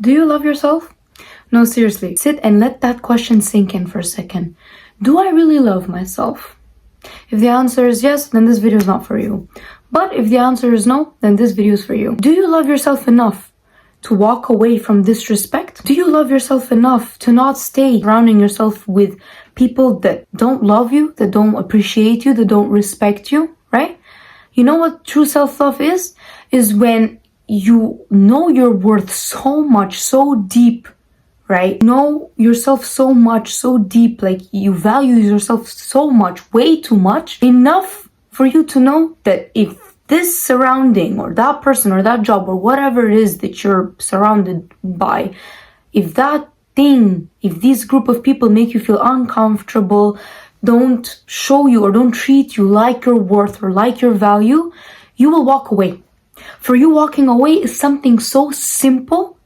Do you love yourself? No, seriously, sit and let that question sink in for a second. Do I really love myself? If the answer is yes, then this video is not for you. But if the answer is no, then this video is for you. Do you love yourself enough to walk away from disrespect? Do you love yourself enough to not stay surrounding yourself with people that don't love you, that don't appreciate you, that don't respect you, right? You know what true self-love is? Is when you know your worth so much, so deep, right? Know yourself so much, so deep, like you value yourself so much, way too much, enough for you to know that if this surrounding or that person or that job or whatever it is that you're surrounded by, if that thing, if this group of people make you feel uncomfortable, don't show you or don't treat you like your worth or like your value, you will walk away. For you, walking away is something so simple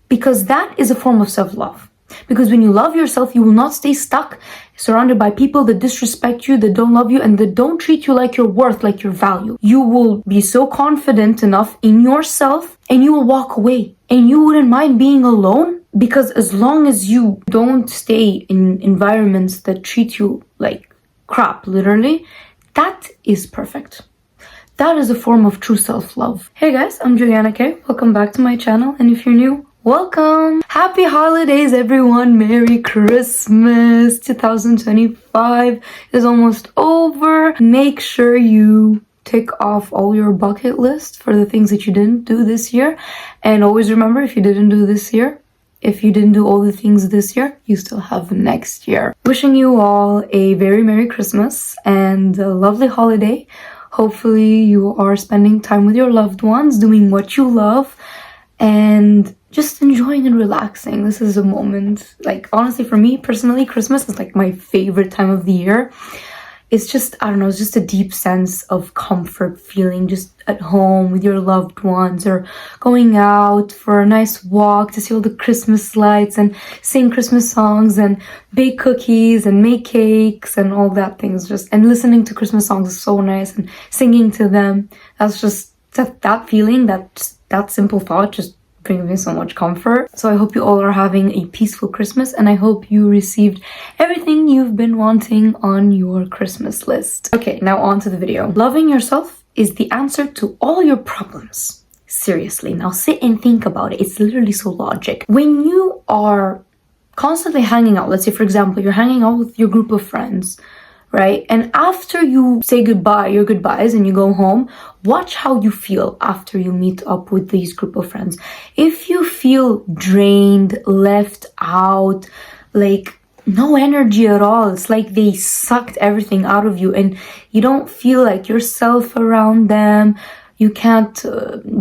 because that is a form of self-love. Because when you love yourself, you will not stay stuck, surrounded by people that disrespect you, that don't love you, and that don't treat you like your worth, like your value. You will be so confident enough in yourself and you will walk away. And you wouldn't mind being alone because as long as you don't stay in environments that treat you like crap, literally, that is perfect. That is a form of true self-love. Hey guys, I'm Juliana K. Welcome back to my channel. And if you're new, welcome! Happy holidays, everyone! Merry Christmas! 2025 is almost over. Make sure you tick off all your bucket list for the things that you didn't do this year. And always remember, if you didn't do this year, if you didn't do all the things this year, you still have next year. Wishing you all a very Merry Christmas and a lovely holiday. Hopefully you are spending time with your loved ones, doing what you love, and just enjoying and relaxing. This is a moment, like, honestly, for me personally, Christmas is like my favorite time of the year. It's just, I don't know, it's just a deep sense of comfort feeling just at home with your loved ones, or going out for a nice walk to see all the Christmas lights and sing Christmas songs and bake cookies and make cakes and all that things. Just, and listening to Christmas songs is so nice, and singing to them. That's just, that feeling, that simple thought just brings me so much comfort. So I hope you all are having a peaceful Christmas, and I hope you received everything you've been wanting on your Christmas list. Okay, now on to the video. Loving yourself is the answer to all your problems. Seriously, now sit and think about it. It's literally so logic. When you are constantly hanging out, let's say for example, you're hanging out with your group of friends, right? And after you say goodbye, your goodbyes, and you go home, watch how you feel after you meet up with these group of friends. If you feel drained, left out, like no energy at all, it's like they sucked everything out of you and you don't feel like yourself around them, you can't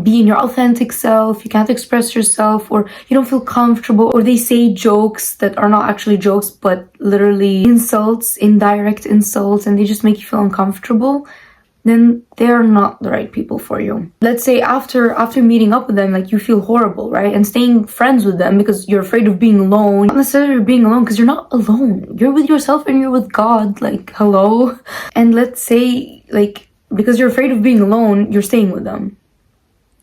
be in your authentic self, you can't express yourself, or you don't feel comfortable, or they say jokes that are not actually jokes but literally insults, indirect insults, and they just make you feel uncomfortable, then they're not the right people for you. Let's say after meeting up with them, like you feel horrible, right? And staying friends with them because you're afraid of being alone. Not necessarily being alone, because you're not alone. You're with yourself and you're with God, like, hello? And let's say, like, because you're afraid of being alone, you're staying with them.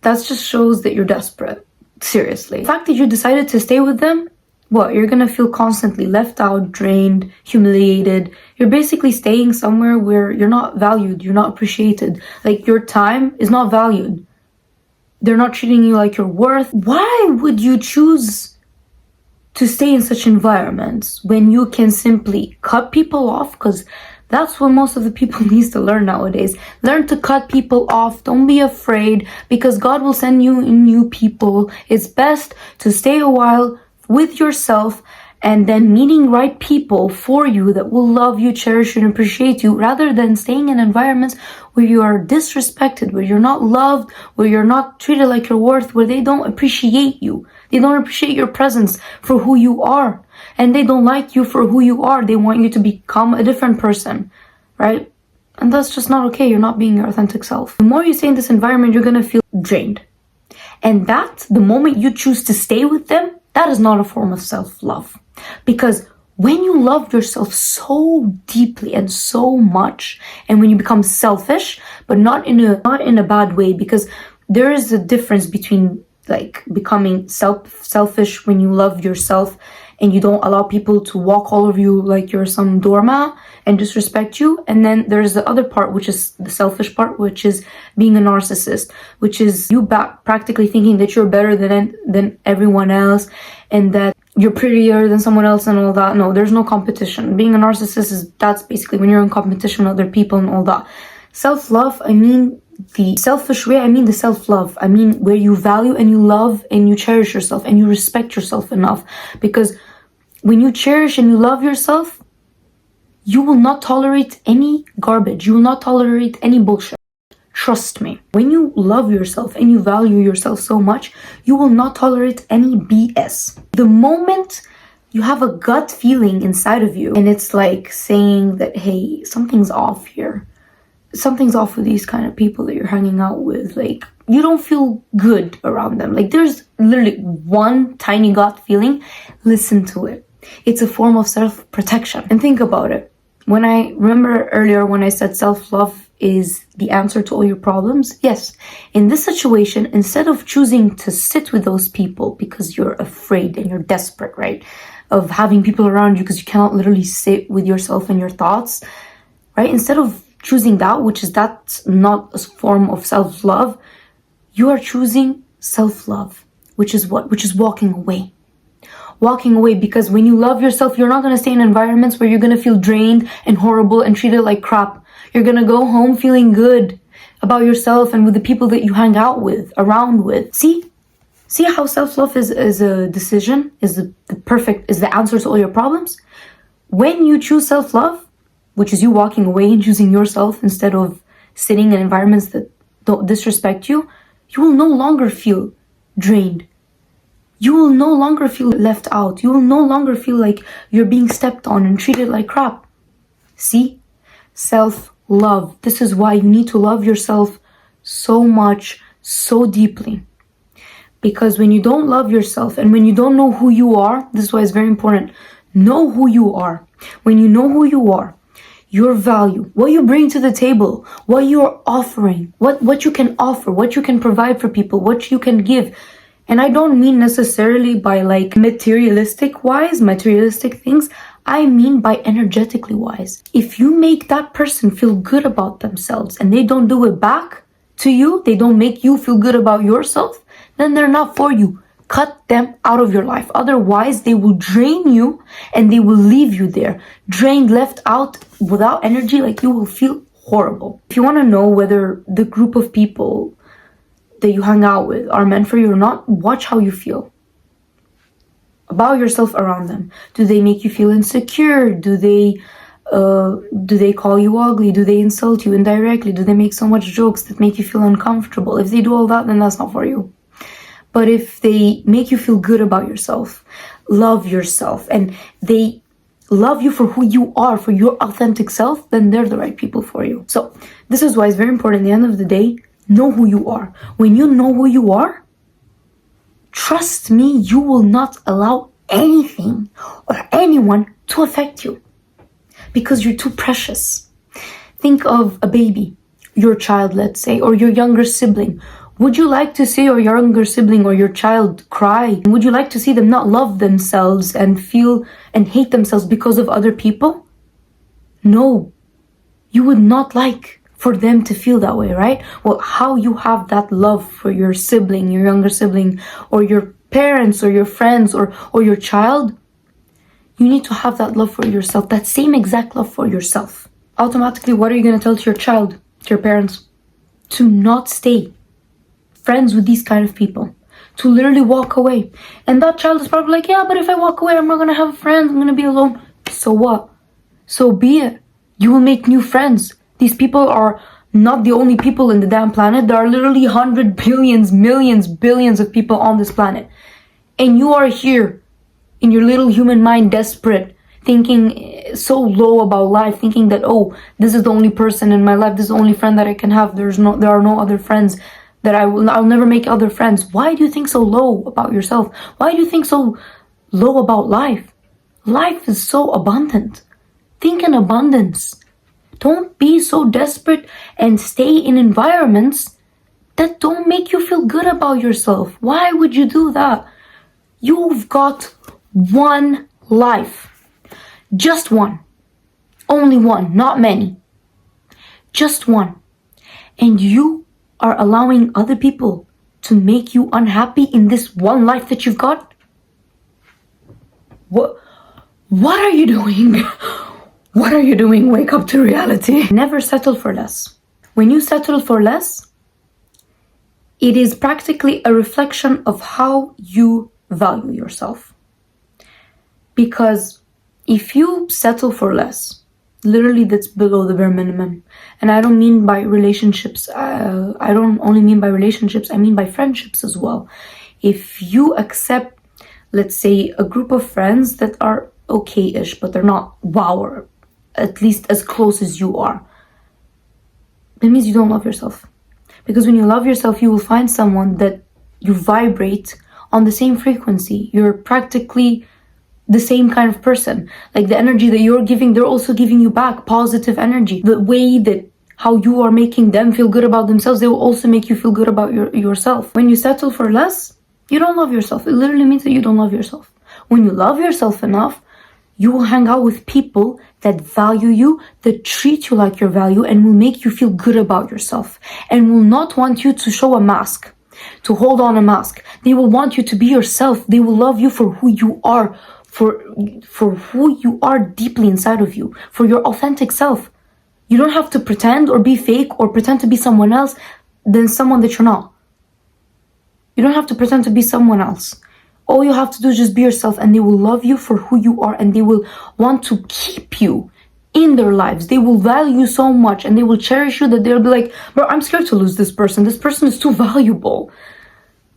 That just shows that you're desperate. Seriously. The fact that you decided to stay with them, what? You're gonna feel constantly left out, drained, humiliated. You're basically staying somewhere where you're not valued, you're not appreciated. Like, your time is not valued. They're not treating you like you're worth. Why would you choose to stay in such environments when you can simply cut people off? Because that's what most of the people needs to learn nowadays. Learn to cut people off. Don't be afraid, because God will send you new people. It's best to stay a while with yourself and then meeting right people for you that will love you, cherish you, and appreciate you, rather than staying in environments where you are disrespected, where you're not loved, where you're not treated like you're worth, where they don't appreciate you. They don't appreciate your presence for who you are. And they don't like you for who you are. They want you to become a different person, right? And that's just not okay. You're not being your authentic self. The more you stay in this environment, you're gonna feel drained. And that, the moment you choose to stay with them, that is not a form of self-love. Because when you love yourself so deeply and so much, and when you become selfish, but not in a bad way, because there is a difference between like becoming selfish when you love yourself and you don't allow people to walk all over you like you're some doormat and disrespect you. And then there's the other part, which is the selfish part, which is being a narcissist, which is you practically thinking that you're better than everyone else and that you're prettier than someone else and all that. No, there's no competition. Being a narcissist that's basically when you're in competition with other people and all that. Self-love, I mean the selfish way, I mean the self-love. I mean where you value and you love and you cherish yourself and you respect yourself enough. Because when you cherish and you love yourself, you will not tolerate any garbage. You will not tolerate any bullshit. Trust me. When you love yourself and you value yourself so much, you will not tolerate any BS. The moment you have a gut feeling inside of you and it's like saying that, hey, something's off here. Something's off with these kind of people that you're hanging out with. Like, you don't feel good around them. Like, there's literally one tiny gut feeling. Listen to it. It's a form of self-protection. And think about it. When I remember earlier when I said self-love is the answer to all your problems. Yes, in this situation, instead of choosing to sit with those people because you're afraid and you're desperate, right, of having people around you because you cannot literally sit with yourself and your thoughts, right, instead of choosing that, that's not a form of self-love, you are choosing self-love, which is what? Which is walking away. Walking away, because when you love yourself, you're not going to stay in environments where you're going to feel drained and horrible and treated like crap. You're going to go home feeling good about yourself and with the people that you hang out with, around with. See how self-love is a decision, is the answer to all your problems? When you choose self-love, which is you walking away and choosing yourself instead of sitting in environments that don't disrespect you, you will no longer feel drained. You will no longer feel left out. You will no longer feel like you're being stepped on and treated like crap. See? Self-love. This is why you need to love yourself so much, so deeply. Because when you don't love yourself and when you don't know who you are, this is why it's very important. Know who you are. When you know who you are, your value, what you bring to the table, what you're offering, what you can offer, what you can provide for people, what you can give. And I don't mean necessarily by like materialistic things. I mean by energetically wise. If you make that person feel good about themselves and they don't do it back to you, they don't make you feel good about yourself, then they're not for you. Cut them out of your life. Otherwise, they will drain you and they will leave you there. Drained, left out, without energy, like you will feel horrible. If you want to know whether the group of people that you hang out with are meant for you or not, watch how you feel about yourself around them. Do they make you feel insecure? Do they call you ugly? Do they insult you indirectly? Do they make so much jokes that make you feel uncomfortable? If they do all that, then that's not for you. But if they make you feel good about yourself, love yourself, and they love you for who you are, for your authentic self, then they're the right people for you. So this is why it's very important at the end of the day, know who you are. When you know who you are, trust me, you will not allow anything or anyone to affect you because you're too precious. Think of a baby, your child, let's say, or your younger sibling. Would you like to see your younger sibling or your child cry? Would you like to see them not love themselves and feel and hate themselves because of other people? No, you would not like for them to feel that way, right? Well, how you have that love for your sibling, your younger sibling, or your parents or your friends or your child, you need to have that love for yourself, that same exact love for yourself. Automatically, what are you going to tell to your child, to your parents? To not stay friends with these kind of people, to literally walk away. And that child is probably like, yeah, but if I walk away, I'm not gonna have friends, I'm gonna be alone. So what? So be it. You will make new friends. These people are not the only people in the damn planet. There are literally hundreds, billions, millions, billions of people on this planet. And you are here in your little human mind, desperate, thinking so low about life, thinking that, oh, this is the only person in my life, this is the only friend that I can have. There are no other friends. That I'll never make other friends. Why do you think so low about yourself? Why do you think so low about life? Life is so abundant. Think in abundance. Don't be so desperate and stay in environments that don't make you feel good about yourself. Why would you do that? You've got one life. Just one. Only one, not many. Just one. And you are allowing other people to make you unhappy in this one life that you've got? What are you doing? What are you doing? Wake up to reality. Never settle for less. When you settle for less, it is practically a reflection of how you value yourself. Because if you settle for less, literally that's below the bare minimum. And I don't mean by relationships. I don't only mean by relationships, I mean by friendships as well. If you accept, let's say, a group of friends that are okay-ish, but they're not wow, or at least as close as you are, that means you don't love yourself. Because when you love yourself, you will find someone that you vibrate on the same frequency. You're practically the same kind of person. Like the energy that you're giving, they're also giving you back positive energy. The way that how you are making them feel good about themselves, they will also make you feel good about yourself. When you settle for less, you don't love yourself. It literally means that you don't love yourself. When you love yourself enough, you will hang out with people that value you, that treat you like your value, and will make you feel good about yourself, and will not want you to show a mask, to hold on a mask. They will want you to be yourself. They will love you for who you are, for who you are deeply inside of you, for your authentic self. You don't have to pretend or be fake or pretend to be someone else than someone that you're not. You don't have to pretend to be someone else. All you have to do is just be yourself, and they will love you for who you are, and they will want to keep you in their lives. They will value you so much, and they will cherish you, that they'll be like, bro, I'm scared to lose this person. This person is too valuable.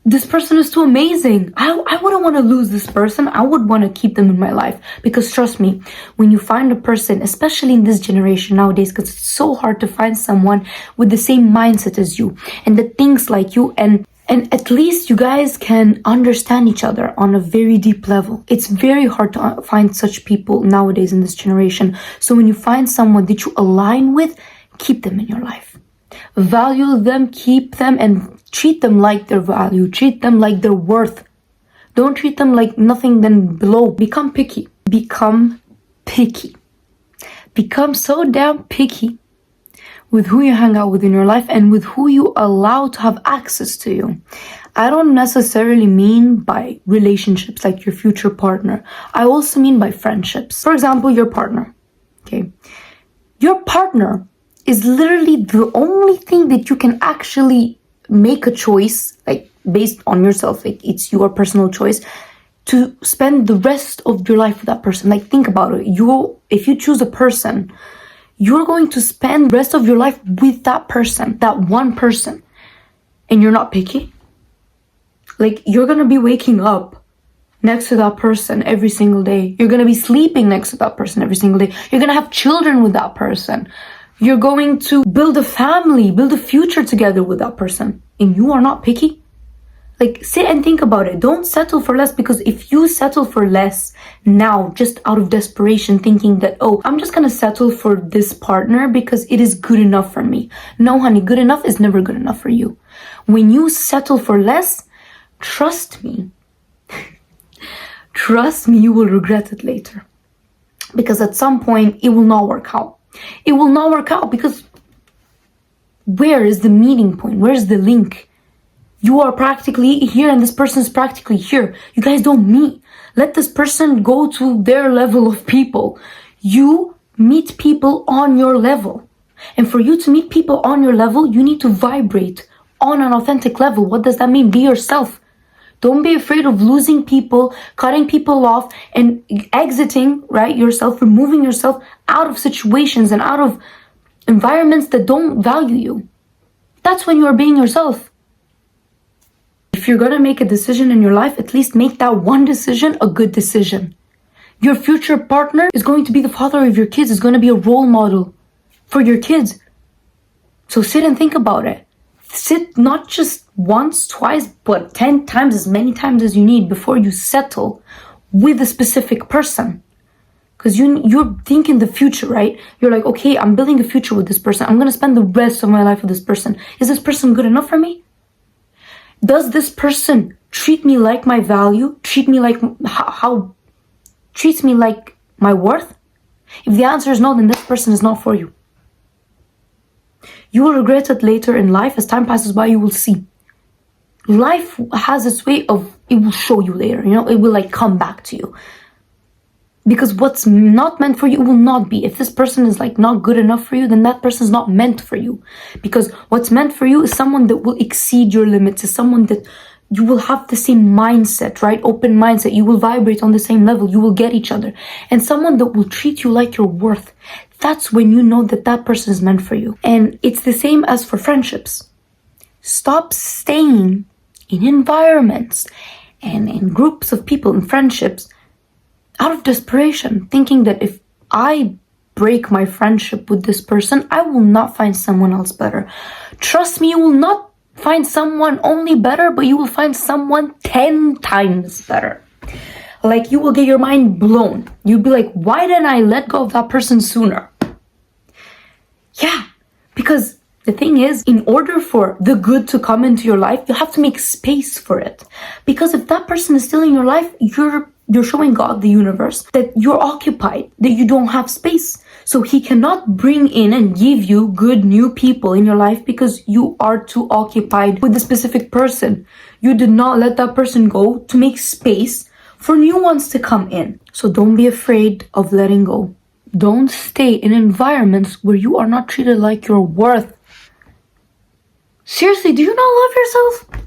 This person is too amazing. I wouldn't want to lose this person. I would want to keep them in my life. Because trust me, when you find a person, especially in this generation nowadays, because it's so hard to find someone with the same mindset as you and that thinks like you, and at least you guys can understand each other on a very deep level. It's very hard to find such people nowadays in this generation. So when you find someone that you align with, keep them in your life. Value them, keep them, and treat them like their value. Treat them like their worth. Don't treat them like nothing than below. Become picky. Become picky. Become so damn picky with who you hang out with in your life and with who you allow to have access to you. I don't necessarily mean by relationships like your future partner. I also mean by friendships. For example, your partner. Okay. Your partner is literally the only thing that you can actually make a choice, like based on yourself, like it's your personal choice, to spend the rest of your life with that person. Like think about it. If you choose a person, you're going to spend the rest of your life with that person, that one person, and you're not picky. Like you're gonna be waking up next to that person every single day. You're gonna be sleeping next to that person every single day. You're gonna have children with that person. You're going to build a family, build a future together with that person, and you are not picky. Like, sit and think about it. Don't settle for less, because if you settle for less now, just out of desperation, thinking that, oh, I'm just gonna settle for this partner because it is good enough for me. No, honey, good enough is never good enough for you. When you settle for less, trust me, you will regret it later. Because at some point, it will not work out. It will not work out because where is the meeting point? Where's the link? You are practically here and this person is practically here. You guys don't meet. Let this person go to their level of people. You meet people on your level. And for you to meet people on your level, you need to vibrate on an authentic level. What does that mean? Be yourself. Don't be afraid of losing people, cutting people off, and exiting, right, yourself, removing yourself out of situations and out of environments that don't value you. That's when you are being yourself. If you're gonna make a decision in your life, at least make that one decision a good decision. Your future partner is going to be the father of your kids, is going to be a role model for your kids. So sit and think about it. Sit not just once, twice, but 10 times, as many times as you need before you settle with a specific person. Because you're thinking the future, right? You're like, okay, I'm building a future with this person. I'm going to spend the rest of my life with this person. Is this person good enough for me? Does this person treat me like my value? Treat me like how treats me like my worth? If the answer is no, then this person is not for you. You will regret it later in life. As time passes by, you will see. Life has its way of, it will show you later, it will like come back to you. Because what's not meant for you will not be. If this person is like not good enough for you, then that person is not meant for you. Because what's meant for you is someone that will exceed your limits, is someone that you will have the same mindset, right? Open mindset. You will vibrate on the same level. You will get each other. And someone that will treat you like your worth. That's when you know that that person is meant for you. And it's the same as for friendships. Stop staying in environments and in groups of people, in friendships, out of desperation, thinking that if I break my friendship with this person, I will not find someone else better. Trust me, you will not find someone only better, but you will find someone 10 times better. Like, you will get your mind blown. You'll be like, why didn't I let go of that person sooner? Yeah, because the thing is, in order for the good to come into your life, you have to make space for it. Because if that person is still in your life, you're showing God, the universe, that you're occupied, that you don't have space. So he cannot bring in and give you good new people in your life because you are too occupied with a specific person. You did not let that person go to make space for new ones to come in. So don't be afraid of letting go. Don't stay in environments where you are not treated like your worth. Seriously, do you not love yourself?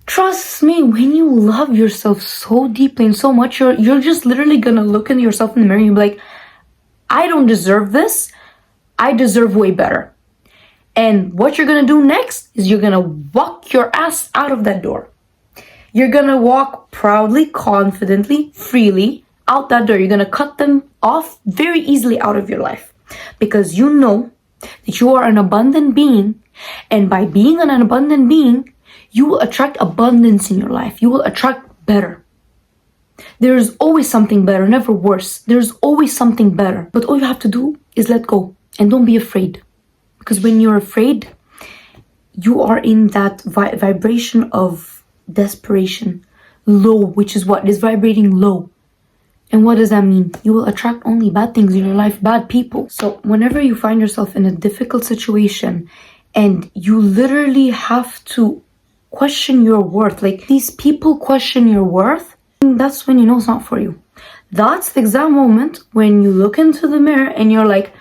Trust me, when you love yourself so deeply and so much, you're just literally gonna look at yourself in the mirror and you'll be like, I don't deserve this. I deserve way better. And what you're gonna do next is you're gonna walk your ass out of that door. You're gonna walk proudly, confidently, freely out that door. You're gonna cut them off very easily out of your life. Because you know that you are an abundant being. And by being an abundant being, you will attract abundance in your life. You will attract better. There is always something better, never worse. There's always something better. But all you have to do is let go. And don't be afraid. Because when you're afraid, you are in that vibration of desperation. Low, which is what? Is vibrating low. And what does that mean? You will attract only bad things in your life, bad people. So whenever you find yourself in a difficult situation and you literally have to question your worth, like these people question your worth, that's when you know it's not for you. That's the exact moment when you look into the mirror and you're like,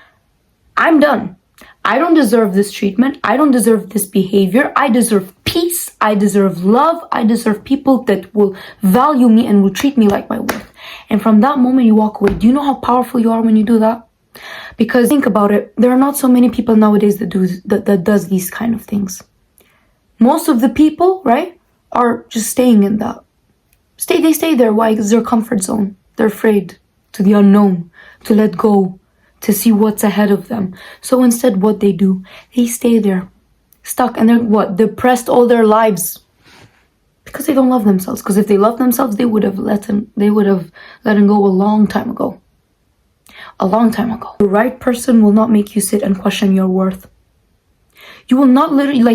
I'm done. I don't deserve this treatment. I don't deserve this behavior. I deserve peace. I deserve love. I deserve people that will value me and will treat me like my worth. And from that moment you walk away. Do you know how powerful you are when you do that? Because think about it, there are not so many people nowadays that does these kind of things. Most of the people, right, are just staying in that. They stay there. Why? Because their comfort zone. They're afraid to the unknown, to let go, to see what's ahead of them. So instead, what they do, they stay there, stuck, and they're depressed all their lives. Because they don't love themselves. Because if they love themselves, they would have let him go a long time ago. A long time ago. The right person will not make you sit and question your worth. You will not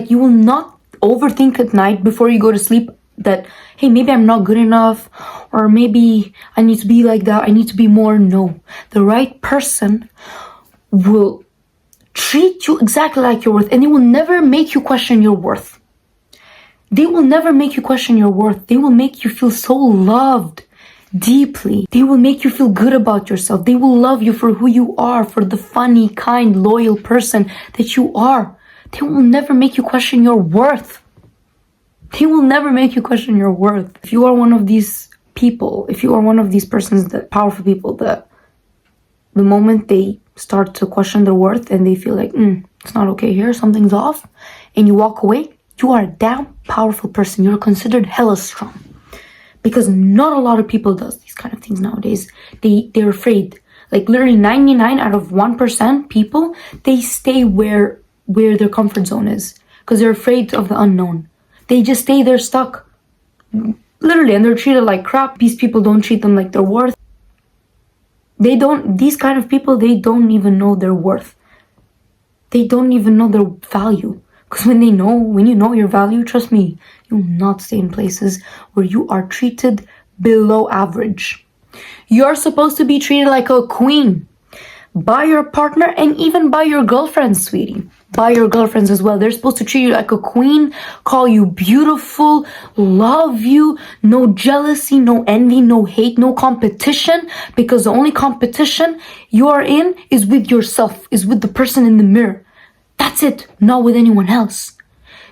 you will not overthink at night before you go to sleep that, hey, maybe I'm not good enough, or maybe I need to be like that, I need to be more. No. The right person will treat you exactly like your worth, and they will never make you question your worth. They will never make you question your worth. They will make you feel so loved deeply. They will make you feel good about yourself. They will love you for who you are, for the funny, kind, loyal person that you are. They will never make you question your worth. They will never make you question your worth. If you are one of these people, if you are one of these persons, that powerful people, that the moment they start to question their worth and they feel like, it's not okay here, something's off, and you walk away, you are a damn powerful person. You're considered hella strong. Because not a lot of people does these kind of things nowadays. They're afraid. Like literally 99 out of 1% people, they stay where their comfort zone is. Because they're afraid of the unknown. They just stay there stuck. Literally, and they're treated like crap. These people don't treat them like their worth. These kind of people, they don't even know their worth. They don't even know their value. Because when you know your value, trust me, you will not stay in places where you are treated below average. You're supposed to be treated like a queen by your partner and even by your girlfriends, sweetie. By your girlfriends as well. They're supposed to treat you like a queen, call you beautiful, love you, no jealousy, no envy, no hate, no competition, because the only competition you are in is with yourself, is with the person in the mirror. That's it, not with anyone else.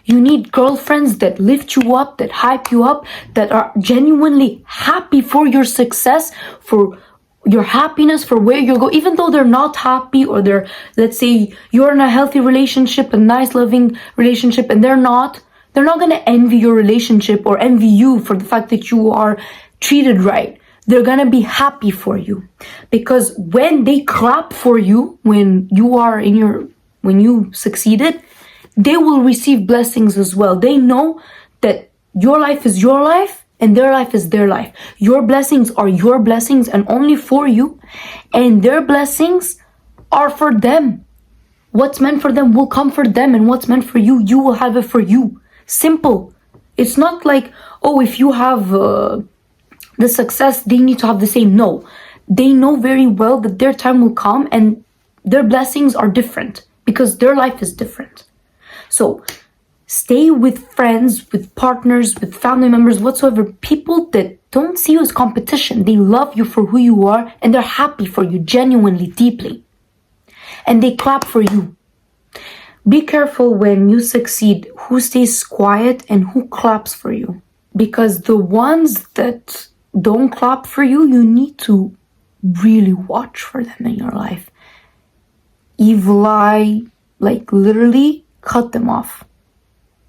You need girlfriends that lift you up, that hype you up, that are genuinely happy for your success, for your happiness, for where you're going, even though they're not happy, or they're, let's say you're in a healthy relationship, a nice loving relationship, and they're not going to envy your relationship or envy you for the fact that you are treated right. They're going to be happy for you, because when they clap for you, when you succeeded, they will receive blessings as well. They know that your life is your life and their life is their life. Your blessings are your blessings and only for you, and their blessings are for them. What's meant for them will come for them, and what's meant for you, you will have it for you. Simple. It's not like, oh, if you have the success, they need to have the same. No, they know very well that their time will come and their blessings are different because their life is different. So stay with friends, with partners, with family members, whatsoever, people that don't see you as competition. They love you for who you are and they're happy for you genuinely, deeply. And they clap for you. Be careful when you succeed who stays quiet and who claps for you. Because the ones that don't clap for you, you need to really watch for them in your life. Evil eye, like literally cut them off.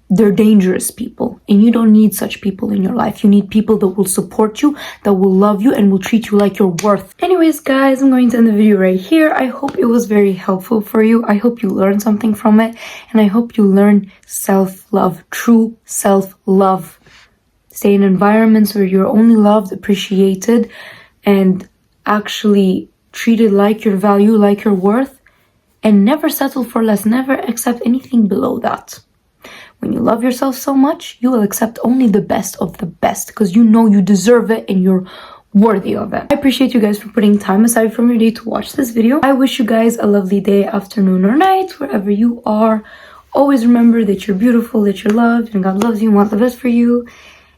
They're dangerous people, and you don't need such people in your life. You need people that will support you, that will love you, and will treat you like you're worth. Anyways, guys, I'm going to end the video right here. I hope it was very helpful for you. I hope you learned something from it, and I hope you learn self-love, true self-love. Stay in environments where you're only loved, appreciated, and actually treated like your value, like your worth, and never settle for less. Never accept anything below that. When you love yourself so much, you will accept only the best of the best because you know you deserve it and you're worthy of it. I appreciate you guys for putting time aside from your day to watch this video. I wish you guys a lovely day, afternoon, or night, wherever you are. Always remember that you're beautiful, that you're loved, and God loves you and wants the best for you.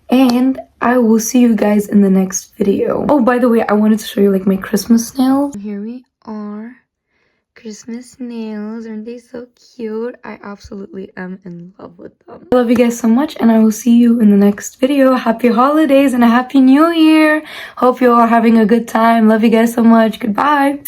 And I will see you guys in the next video. Oh, by the way, I wanted to show you like my Christmas nails. Here we are. Christmas nails, aren't they so cute? I absolutely am in love with them. I love you guys so much, and I will see you in the next video. Happy holidays and a happy new year. Hope you all are having a good time. Love you guys so much. Goodbye.